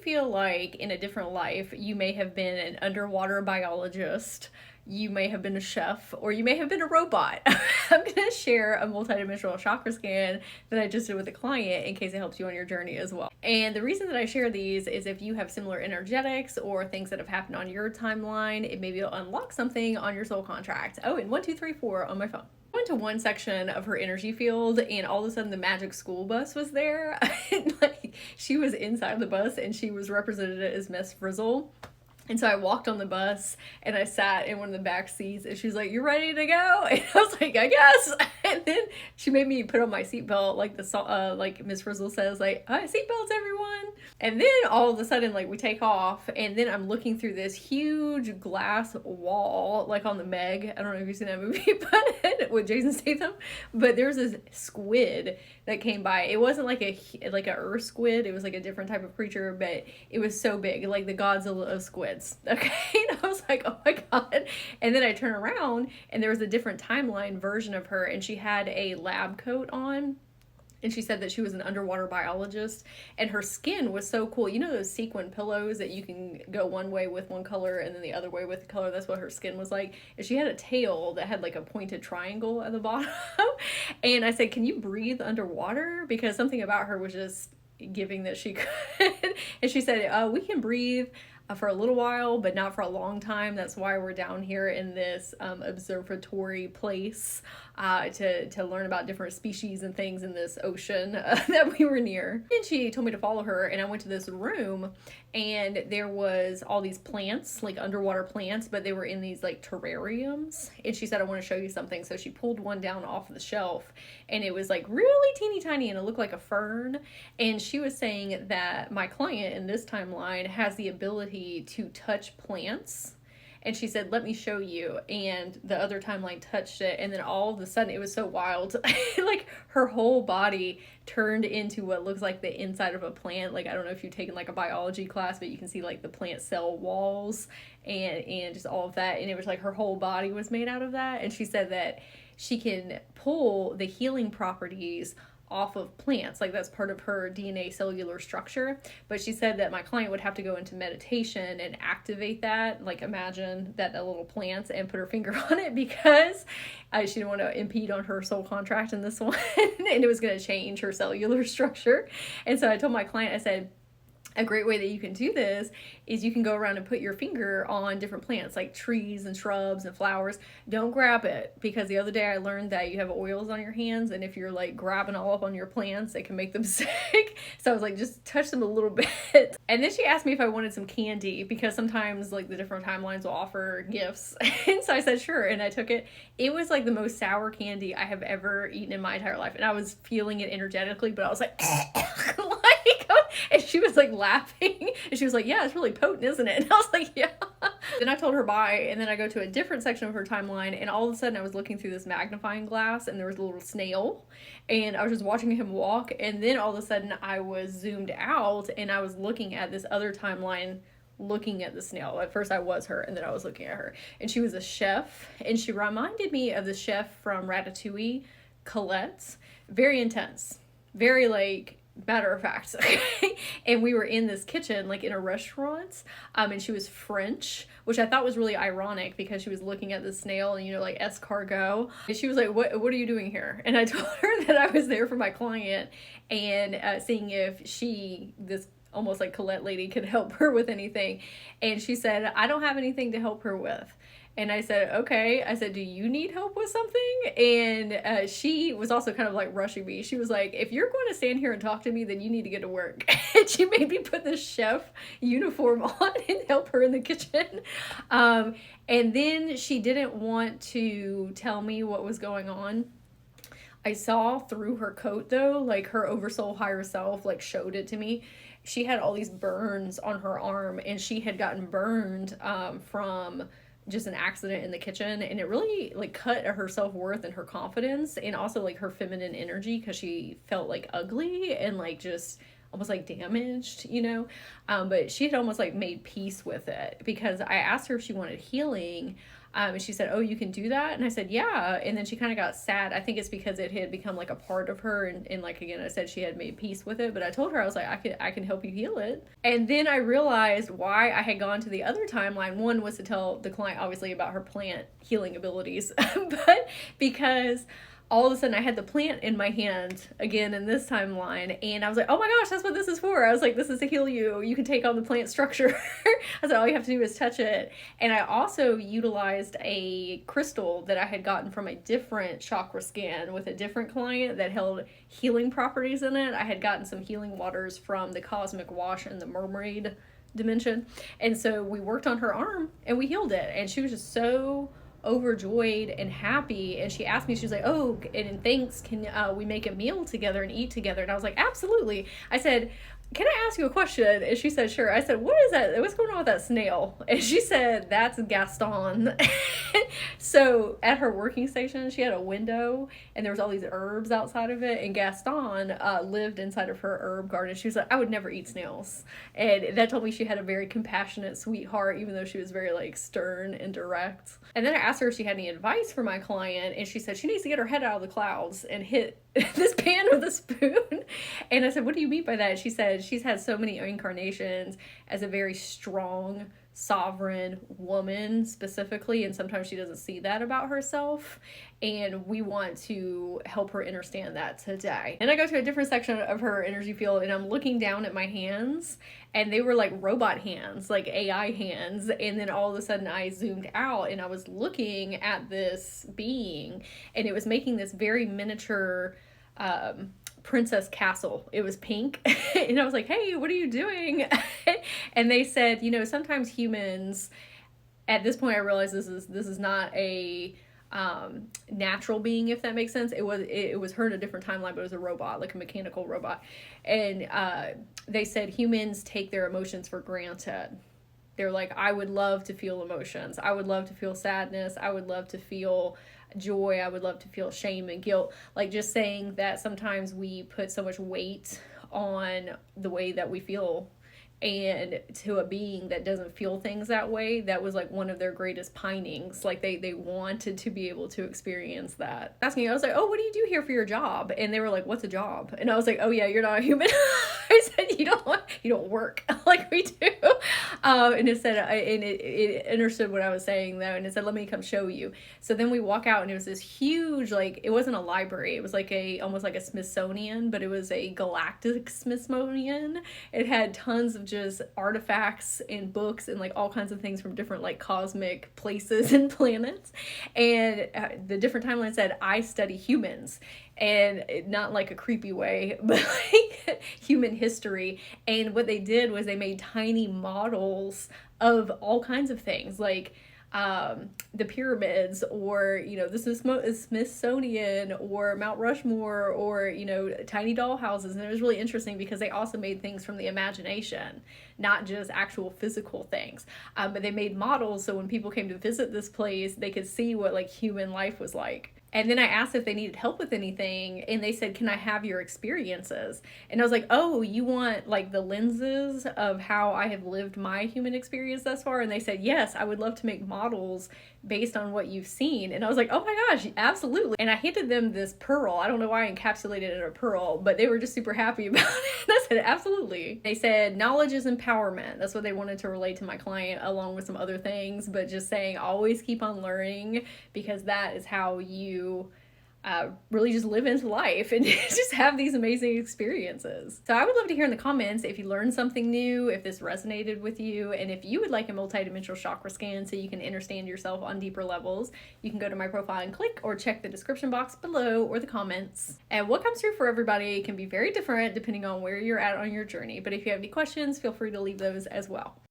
feel like in a different life, you may have been an underwater biologist, you may have been a chef, or you may have been a robot. I'm going to share a multidimensional chakra scan that I just did with a client in case it helps you on your journey as well. And the reason that I share these is if you have similar energetics or things that have happened on your timeline, it maybe will unlock something on your soul contract. Oh, and 1, 2, 3, 4 on my phone. I went to one section of her energy field and all of a sudden the magic school bus was there. Like, she was inside the bus and she was represented as Miss Frizzle. And so I walked on the bus and I sat in one of the back seats and she's like, "You ready to go?" And I was like, "I guess." And then she made me put on my seatbelt, like like Miss Frizzle says, like, "All right, seatbelts, everyone." And then all of a sudden, like, we take off and then I'm looking through this huge glass wall, like on the Meg. I don't know if you've seen that movie, but with Jason Statham. But there's this squid that came by. It wasn't like a earth squid. It was like a different type of creature, but it was so big, like the Godzilla of squids. Okay. And I was like, oh my God. And then I turn around and there was a different timeline version of her and she had a lab coat on. And she said that she was an underwater biologist and her skin was so cool. You know those sequin pillows that you can go one way with one color and then the other way with the color? That's what her skin was like. And she had a tail that had like a pointed triangle at the bottom. And I said, "Can you breathe underwater?" Because something about her was just giving that she could. And she said, "We can breathe for a little while, but not for a long time. That's why we're down here in this observatory place to learn about different species and things in this ocean that we were near." And she told me to follow her, and I went to this room, and there was all these plants, like underwater plants, but they were in these like terrariums. And she said, "I want to show you something." So she pulled one down off the shelf, and it was like really teeny tiny, and it looked like a fern. And she was saying that my client in this timeline has the ability to touch plants. And she said, "Let me show you." And the other timeline touched it. And then all of a sudden, it was so wild. Like her whole body turned into what looks like the inside of a plant. Like, I don't know if you've taken like a biology class, but you can see like the plant cell walls and just all of that. And it was like her whole body was made out of that. And she said that she can pull the healing properties off of plants, like that's part of her DNA cellular structure. But she said that my client would have to go into meditation and activate that, like imagine that little plants, and put her finger on it, because she didn't want to impede on her soul contract in this one. And it was going to change her cellular structure. And so I told my client, I said, a great way that you can do this is you can go around and put your finger on different plants like trees and shrubs and flowers. Don't grab it, because the other day I learned that you have oils on your hands, and if you're like grabbing all up on your plants, it can make them sick. So I was like, just touch them a little bit. And then she asked me if I wanted some candy, because sometimes like the different timelines will offer gifts. And so I said sure, and I took it. It was like the most sour candy I have ever eaten in my entire life, and I was feeling it energetically, but I was like and she was like laughing, and she was like, "Yeah, it's really potent, isn't it?" And I was like, "Yeah." Then I told her bye, and then I go to a different section of her timeline, and all of a sudden I was looking through this magnifying glass, and there was a little snail, and I was just watching him walk, and then all of a sudden I was zoomed out, and I was looking at this other timeline, looking at the snail. At first I was her, and then I was looking at her, and she was a chef, and she reminded me of the chef from Ratatouille, Colette. Very intense, very like matter of fact. And we were in this kitchen, like in a restaurant, and she was French, which I thought was really ironic, because she was looking at the snail and, you know, like escargot, and she was like, what are you doing here? And I told her that I was there for my client, and seeing if this almost like Colette lady could help her with anything. And she said, "I don't have anything to help her with." And I said, "Okay." I said, "Do you need help with something?" And she was also kind of like rushing me. She was like, "If you're going to stand here and talk to me, then you need to get to work." And she made me put the chef uniform on and help her in the kitchen. And then she didn't want to tell me what was going on. I saw through her coat though, like her oversoul higher self like showed it to me. She had all these burns on her arm, and she had gotten burned from just an accident in the kitchen, and it really like cut at her self-worth and her confidence, and also like her feminine energy, because she felt like ugly and like just almost like damaged, you know. But she had almost like made peace with it, because I asked her if she wanted healing, And she said, oh, you can do that? And I said, yeah. And then she kind of got sad. I think it's because it had become like a part of her. And like, again, I said she had made peace with it. But I told her, I was like, I can help you heal it. And then I realized why I had gone to the other timeline. One was to tell the client, obviously, about her plant healing abilities. But because all of a sudden I had the plant in my hand again in this timeline, and I was like, oh my gosh, that's what this is for. I was like, this is to heal you. You can take on the plant structure. I said, all you have to do is touch it. And I also utilized a crystal that I had gotten from a different chakra scan with a different client that held healing properties in it. I had gotten some healing waters from the Cosmic Wash and the Mermaid dimension. And so we worked on her arm and we healed it. And she was just so overjoyed and happy, and she asked me, she was like, oh, and thanks, can we make a meal together and eat together? And I was like, absolutely. I said, can I ask you a question? And she said, sure. I said, what is that? What's going on with that snail? And she said, that's Gaston. So at her working station, she had a window and there was all these herbs outside of it. And Gaston lived inside of her herb garden. She was like, I would never eat snails. And that told me she had a very compassionate, sweet heart, even though she was very like stern and direct. And then I asked her if she had any advice for my client. And she said she needs to get her head out of the clouds and hit this pan with a spoon. And I said, what do you mean by that? And she said she's had so many incarnations as a very strong, sovereign woman specifically, and sometimes she doesn't see that about herself, and we want to help her understand that today. And I go to a different section of her energy field, and I'm looking down at my hands, and they were like robot hands, like AI hands, and then all of a sudden I zoomed out and I was looking at this being, and it was making this very miniature princess castle. It was pink. And I was like, hey, what are you doing? And they said, you know, sometimes humans, at this point I realized this is not a natural being, if that makes sense. It was her in a different timeline, but it was a robot, like a mechanical robot. And they said humans take their emotions for granted. They're like, I would love to feel emotions. I would love to feel sadness. I would love to feel joy. I would love to feel shame and guilt. Like, just saying that sometimes we put so much weight on the way that we feel, and to a being that doesn't feel things that way, that was like one of their greatest pinings. Like they wanted to be able to experience that. Asking, I was like, oh, what do you do here for your job? And they were like, what's a job? And I was like, oh yeah, you're not a human. I said, you don't work like we do. And it said, and it understood what I was saying though, and it said, let me come show you. So then we walk out, and it was this huge, like, it wasn't a library, it was like almost like a Smithsonian, but it was a galactic Smithsonian. It had tons of just artifacts and books and like all kinds of things from different like cosmic places and planets. And the different timeline said, I study humans. And not like a creepy way, but like human history. And what they did was they made tiny models of all kinds of things, like the pyramids, or, you know, the Smithsonian, or Mount Rushmore, or, you know, tiny doll houses. And it was really interesting because they also made things from the imagination, not just actual physical things. But they made models so when people came to visit this place, they could see what like human life was like. And then I asked if they needed help with anything, and they said, can I have your experiences? And I was like, oh, you want like the lenses of how I have lived my human experience thus far? And they said, yes, I would love to make models based on what you've seen. And I was like, oh my gosh, absolutely. And I handed them this pearl. I don't know why I encapsulated it in a pearl, but they were just super happy about it. And I said, absolutely. They said, knowledge is empowerment. That's what they wanted to relate to my client, along with some other things, but just saying, always keep on learning, because that is how you really just live into life and just have these amazing experiences. So I would love to hear in the comments if you learned something new, if this resonated with you, and if you would like a multidimensional chakra scan so you can understand yourself on deeper levels. You can go to my profile and click, or check the description box below or the comments. And what comes through for everybody can be very different depending on where you're at on your journey. But if you have any questions, feel free to leave those as well.